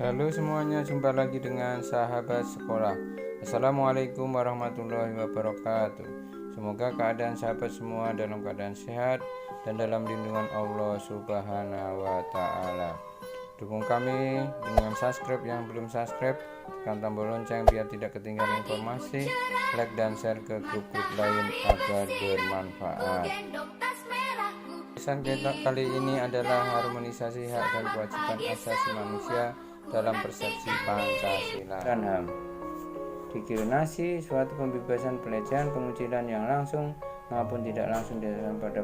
Halo semuanya, jumpa lagi dengan sahabat sekolah. Assalamualaikum warahmatullahi wabarakatuh. Semoga keadaan sahabat semua dalam keadaan sehat dan dalam lindungan Allah Subhanahu wa Ta'ala. Dukung kami dengan subscribe, yang belum subscribe tekan tombol lonceng biar tidak ketinggalan informasi, like dan share ke grup-grup lain agar bermanfaat. Pesan kita kali ini adalah harmonisasi hak dan kewajiban asasi manusia dalam persepsi Pancasila dan HAM. Diskriminasi suatu pembebasan, pelecehan, pengucilan yang langsung maupun tidak langsung didasarkan pada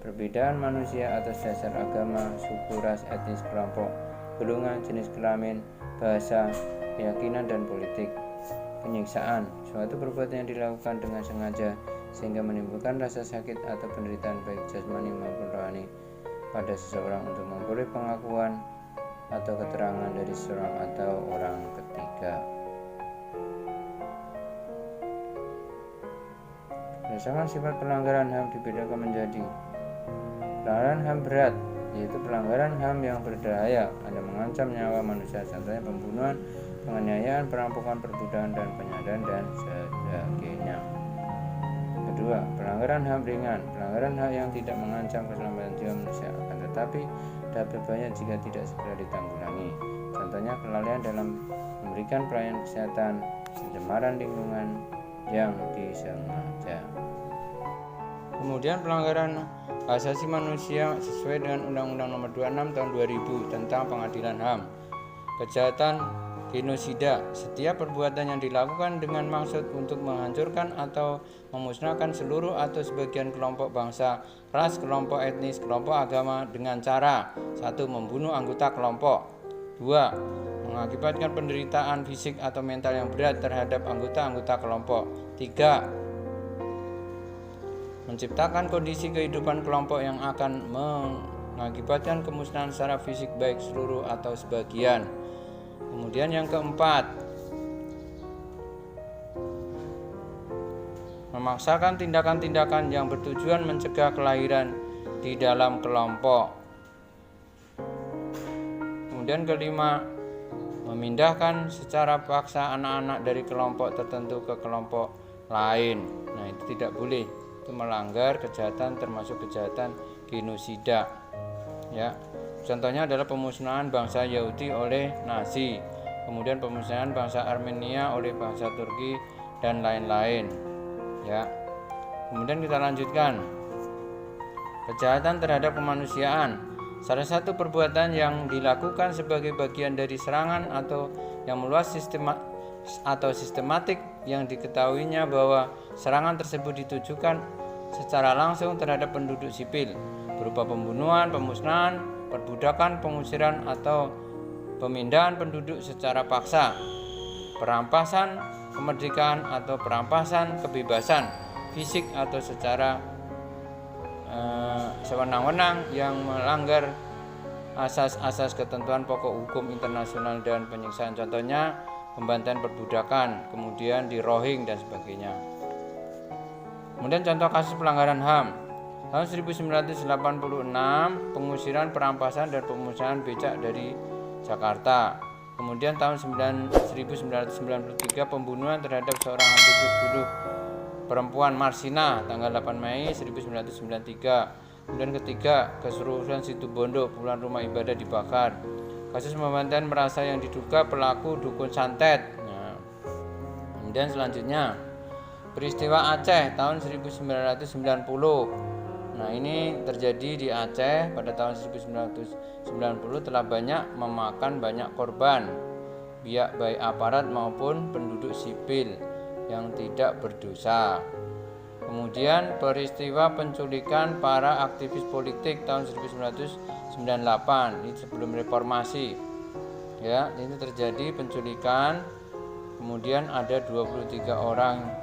perbedaan manusia atas dasar agama, suku, ras, etnis, kelompok, golongan, jenis kelamin, bahasa, keyakinan, dan politik. Penyiksaan suatu perbuatan yang dilakukan dengan sengaja sehingga menimbulkan rasa sakit atau penderitaan baik jasmani maupun rohani pada seseorang untuk memperoleh pengakuan atau keterangan dari seorang atau orang ketiga. Berdasarkan sifat pelanggaran HAM dibedakan menjadi pelanggaran HAM berat, yaitu pelanggaran HAM yang berbahaya, ada mengancam nyawa manusia, contohnya pembunuhan, penganiayaan, perampokan, perbudakan, dan penyanderaan dan sebagainya. Kedua, pelanggaran HAM ringan, pelanggaran HAM yang tidak mengancam keselamatan jiwa manusia, akan tetapi dapat berbahaya jika tidak segera ditanggulangi. Contohnya kelalaian dalam memberikan pelayanan kesehatan, pencemaran lingkungan yang disengaja. Kemudian pelanggaran hak asasi manusia sesuai dengan Undang-Undang Nomor 26 Tahun 2000 tentang Pengadilan HAM. Kejahatan genosida, setiap perbuatan yang dilakukan dengan maksud untuk menghancurkan atau memusnahkan seluruh atau sebagian kelompok bangsa, ras, kelompok etnis, kelompok agama dengan cara 1. Membunuh anggota kelompok, 2. Mengakibatkan penderitaan fisik atau mental yang berat terhadap anggota-anggota kelompok, 3. Menciptakan kondisi kehidupan kelompok yang akan mengakibatkan kemusnahan secara fisik baik seluruh atau sebagian. Kemudian yang keempat, memaksakan tindakan-tindakan yang bertujuan mencegah kelahiran di dalam kelompok. Kemudian kelima, memindahkan secara paksa anak-anak dari kelompok tertentu ke kelompok lain. Nah, itu tidak boleh. Itu melanggar kejahatan termasuk kejahatan genosida. Ya. Contohnya adalah pemusnahan bangsa Yahudi oleh Nazi, kemudian pemusnahan bangsa Armenia oleh bangsa Turki dan lain-lain. Ya. Kemudian kita lanjutkan. Kejahatan terhadap kemanusiaan. Salah satu perbuatan yang dilakukan sebagai bagian dari serangan atau yang meluas sistematik yang diketahuinya bahwa serangan tersebut ditujukan secara langsung terhadap penduduk sipil berupa pembunuhan, pemusnahan, perbudakan, pengusiran atau pemindahan penduduk secara paksa, perampasan kemerdekaan atau perampasan kebebasan fisik atau secara sewenang-wenang yang melanggar asas-asas ketentuan pokok hukum internasional dan penyiksaan, contohnya pembantaian, perbudakan, kemudian di Rohingya dan sebagainya. Kemudian contoh kasus pelanggaran HAM. Tahun 1986, pengusiran, perampasan, dan pemusnahan becak dari Jakarta. Kemudian tahun 1993, pembunuhan terhadap seorang aktivis buruh perempuan Marsina tanggal 8 Mei 1993. Kemudian ketiga, keseluruhan Situbondo, puluhan rumah ibadah dibakar. Kasus pembantaian merasa yang diduga pelaku dukun santet. Nah, kemudian selanjutnya, peristiwa Aceh tahun 1990. Nah, ini terjadi di Aceh pada tahun 1990, telah banyak memakan banyak korban, baik aparat maupun penduduk sipil yang tidak berdosa. Kemudian peristiwa penculikan para aktivis politik tahun 1998, ini sebelum reformasi. Ya, ini terjadi penculikan. Kemudian ada 23 orang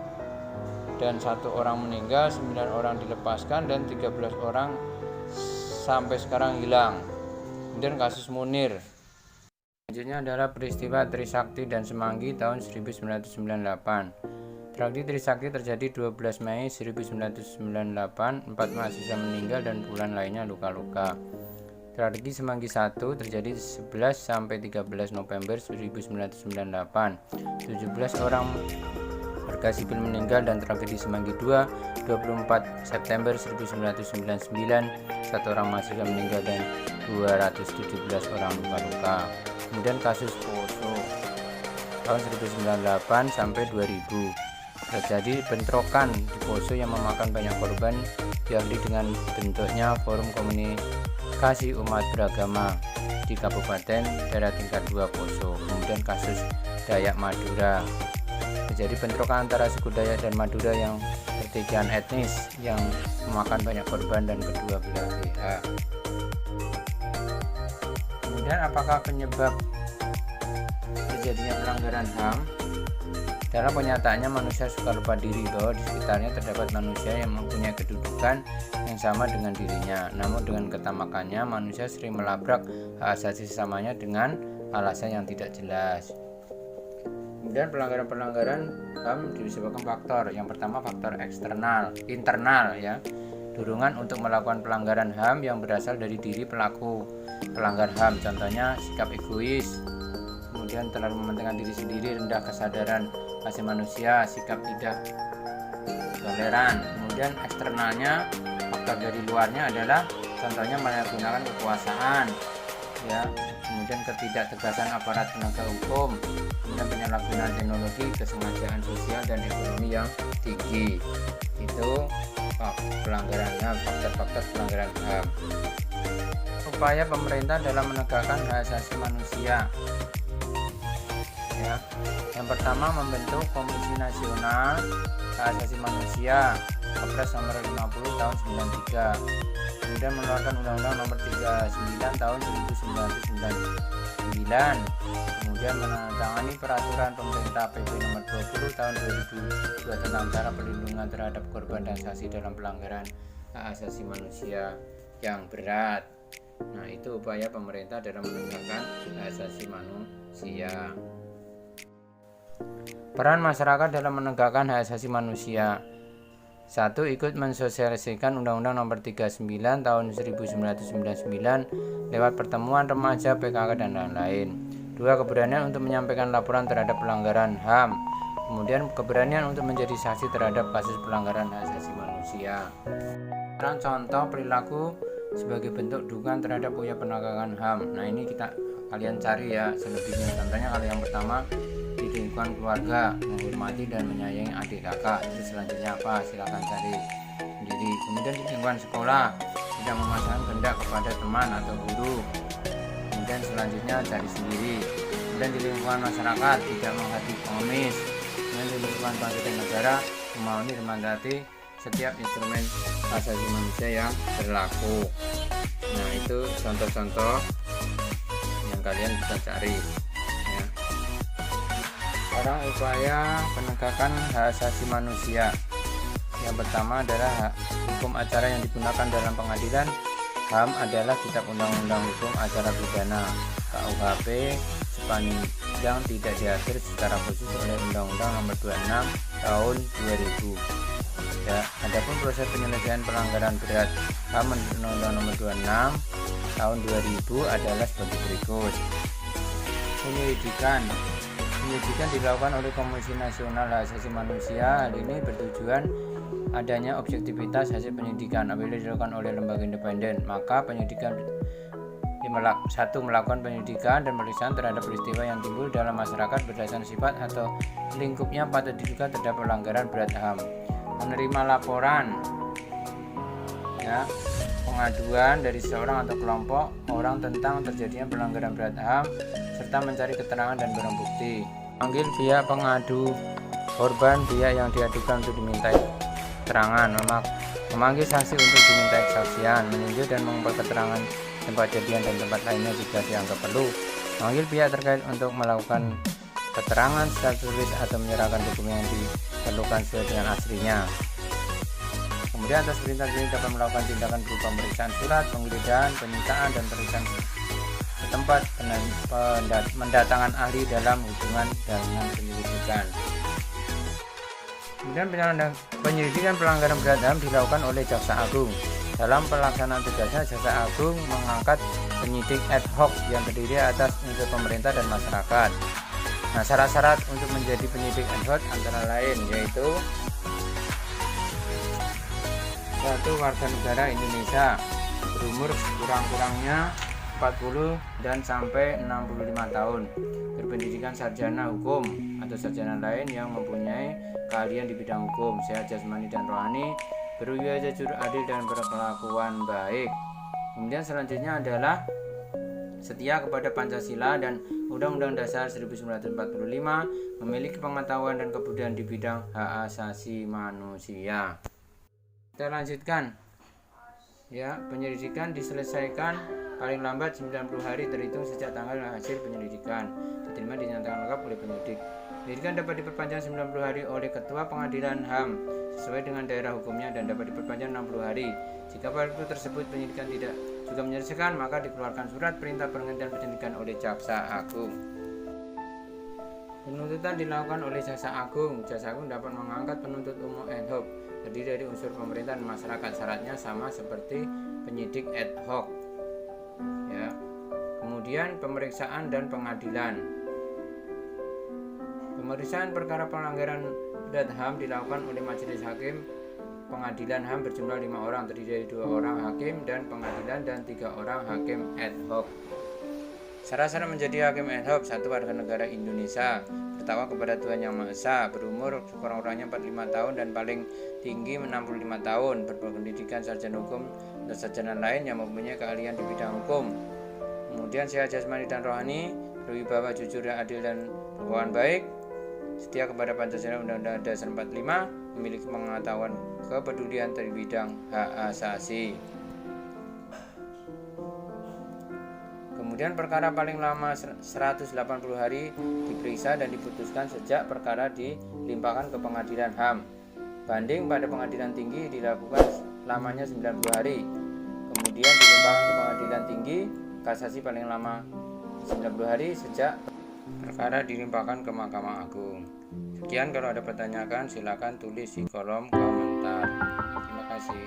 dan 1 orang meninggal, 9 orang dilepaskan dan 13 orang sampai sekarang hilang. Kemudian kasus Munir. Selanjutnya adalah peristiwa Trisakti dan Semanggi tahun 1998. Tragedi Trisakti terjadi 12 Mei 1998, 4 mahasiswa meninggal dan puluhan lainnya luka-luka. Strategi Semanggi I terjadi 11 sampai 13 November 1998. 17 orang warga sipil meninggal, dan tragedi Semanggi II 24 September 1999, 1 orang mahasiswa meninggal dan 217 orang luka-luka. Kemudian kasus Poso tahun 1998 sampai 2000, terjadi bentrokan di Poso yang memakan banyak korban, diakhiri dengan bentuknya forum komunikasi umat beragama di Kabupaten Daerah Tingkat 2 Poso. Kemudian kasus Dayak Madura, terjadi bentrokan antara suku Dayak dan Madura yang pertikaian etnis yang memakan banyak korban dan kedua belah pihak. Kemudian apakah penyebab terjadinya pelanggaran HAM? Dalam kenyataannya manusia suka lupa diri bahwa di sekitarnya terdapat manusia yang mempunyai kedudukan yang sama dengan dirinya. Namun dengan ketamakannya manusia sering melabrak hak asasi sesamanya dengan alasan yang tidak jelas. Kemudian pelanggaran-pelanggaran HAM disebabkan faktor. Yang pertama faktor eksternal, internal ya. Dorongan untuk melakukan pelanggaran HAM yang berasal dari diri pelaku pelanggar HAM. Contohnya sikap egois, kemudian terlalu mementingkan diri sendiri, rendah kesadaran asasi manusia, sikap tidak toleran. Kemudian eksternalnya, faktor dari luarnya adalah contohnya menyalahgunakan kekuasaan ya, kemudian ketidaktegasan aparat penegak hukum, kemudian penyalahgunaan teknologi, kesengajaan sosial dan ekonomi yang tinggi. Itu pelanggaran HAM, faktor-faktor pelanggaran HAM. Upaya pemerintah dalam menegakkan hak asasi manusia ya. Yang pertama membentuk Komisi Nasional Hak Asasi Manusia, Kepres nomor 50 tahun 93. Kemudian mengeluarkan Undang-Undang nomor 39 tahun 1999. Kemudian menandatangani peraturan pemerintah PP nomor 20 tahun 2002 tentang cara perlindungan terhadap korban dan saksi dalam pelanggaran hak asasi manusia yang berat. Nah, itu upaya pemerintah dalam menegakkan hak asasi manusia. Peran masyarakat dalam menegakkan hak asasi manusia. 1. Ikut mensosialisasikan Undang-Undang Nomor 39 Tahun 1999 lewat pertemuan remaja, PKK, dan lain-lain. 2. Keberanian untuk menyampaikan laporan terhadap pelanggaran HAM. Kemudian keberanian untuk menjadi saksi terhadap kasus pelanggaran hak asasi manusia. Contoh perilaku sebagai bentuk dukungan terhadap upaya penegakan HAM. Nah, ini kalian cari ya selebihnya. Contohnya kalau yang pertama, di lingkungan keluarga menghormati dan menyayangi adik kakak. Itu selanjutnya apa? Silakan cari sendiri. Kemudian di lingkungan sekolah tidak memasang kehendak kepada teman atau guru. Kemudian selanjutnya cari sendiri. Kemudian di lingkungan masyarakat tidak menghati pengemis. Kemudian di lingkungan bangsa dan negara memenuhi setiap instrumen hak asasi manusia yang berlaku. Nah, itu contoh-contoh yang kalian bisa cari. Sekarang upaya penegakan hak asasi manusia. Yang pertama adalah hukum acara yang digunakan dalam pengadilan HAM adalah Kitab Undang-Undang Hukum Acara Pidana KUHP sepanjang tidak diatur secara khusus oleh Undang-Undang Nomor 26 Tahun 2000. Ya, adapun proses penyelesaian pelanggaran berat HAM Undang-Undang Nomor 26 Tahun 2000 adalah sebagai berikut. Penyelidikan dilakukan oleh Komisi Nasional Hak Asasi Manusia. Hal ini bertujuan adanya objektivitas hasil penyidikan. Apabila dilakukan oleh lembaga independen, maka penyidikan melakukan penyidikan dan pemeriksaan terhadap peristiwa yang timbul dalam masyarakat berdasarkan sifat atau lingkupnya patut diduga terdapat pelanggaran berat HAM. Menerima laporan ya, pengaduan dari seorang atau kelompok orang tentang terjadinya pelanggaran berat HAM serta mencari keterangan dan barang bukti. Panggil pihak pengadu korban, pihak yang diadukan untuk dimintai keterangan, memanggil saksi untuk dimintai kesaksian, meninjau dan mengumpulkan keterangan tempat kejadian dan tempat lainnya jika dianggap perlu. Memanggil pihak terkait untuk melakukan keterangan secara tulis atau menyerahkan dokumen yang diperlukan sesuai dengan aslinya. Kemudian atas perintah ini dapat melakukan tindakan berupa pemeriksaan surat, penggeledahan, penyitaan, dan pemeriksaan tempat mendatangan ahli dalam hubungan dengan penyelidikan. Kemudian penyelidikan pelanggaran berat HAM dilakukan oleh Jaksa Agung. Dalam pelaksanaan tugasnya, Jaksa Agung mengangkat penyidik ad hoc yang terdiri atas unsur pemerintah dan masyarakat. Nah, syarat-syarat untuk menjadi penyidik ad hoc antara lain yaitu: 1. Warga negara Indonesia berumur kurang-kurangnya 40 dan sampai 65 tahun, berpendidikan sarjana hukum atau sarjana lain yang mempunyai keahlian di bidang hukum, sehat jasmani dan rohani, berwibawa jujur, adil dan berkelakuan baik. Kemudian selanjutnya adalah setia kepada Pancasila dan Undang-Undang Dasar 1945, memiliki pengetahuan dan kebudayaan di bidang hak asasi manusia. Kita lanjutkan. Ya, penyelidikan diselesaikan paling lambat 90 hari terhitung sejak tanggal hasil penyelidikan diterima dinyatakan lengkap oleh penyidik. Penyelidikan dapat diperpanjang 90 hari oleh Ketua Pengadilan HAM sesuai dengan daerah hukumnya dan dapat diperpanjang 60 hari. Jika pada waktu tersebut penyidikan tidak juga menyelesaikan, maka dikeluarkan surat perintah penghentian penyidikan oleh Jaksa Agung. Penuntutan dilakukan oleh Jaksa Agung. Jaksa Agung dapat mengangkat penuntut umum ad hoc terdiri dari unsur pemerintah dan masyarakat. Syaratnya sama seperti penyidik ad hoc. Ya. Kemudian pemeriksaan dan pengadilan. Pemeriksaan perkara pelanggaran berat HAM dilakukan oleh Majelis Hakim Pengadilan HAM berjumlah 5 orang, terdiri dari 2 orang hakim dan pengadilan dan 3 orang hakim ad hoc. Syarat-syarat menjadi hakim ad hoc: 1. Warga negara Indonesia, bertakwa kepada Tuhan Yang Maha Esa, berumur kurang-kurangnya 45 tahun dan paling tinggi 65 tahun, berpendidikan sarjana hukum dan sarjana lain yang mempunyai keahlian di bidang hukum. Kemudian sehat jasmani dan rohani, berwibawa jujur dan adil dan berkelakuan baik, setia kepada Pancasila Undang-Undang Dasar 45, memiliki pengetahuan kepedulian di bidang hak asasi. Kemudian perkara paling lama 180 hari diperiksa dan diputuskan sejak perkara dilimpahkan ke Pengadilan HAM. Banding pada Pengadilan Tinggi dilakukan lamanya 90 hari. Kemudian dilimpahkan ke Pengadilan Tinggi, kasasi paling lama 90 hari sejak perkara dilimpahkan ke Mahkamah Agung. Sekian, kalau ada pertanyaan silakan tulis di kolom komentar. Terima kasih.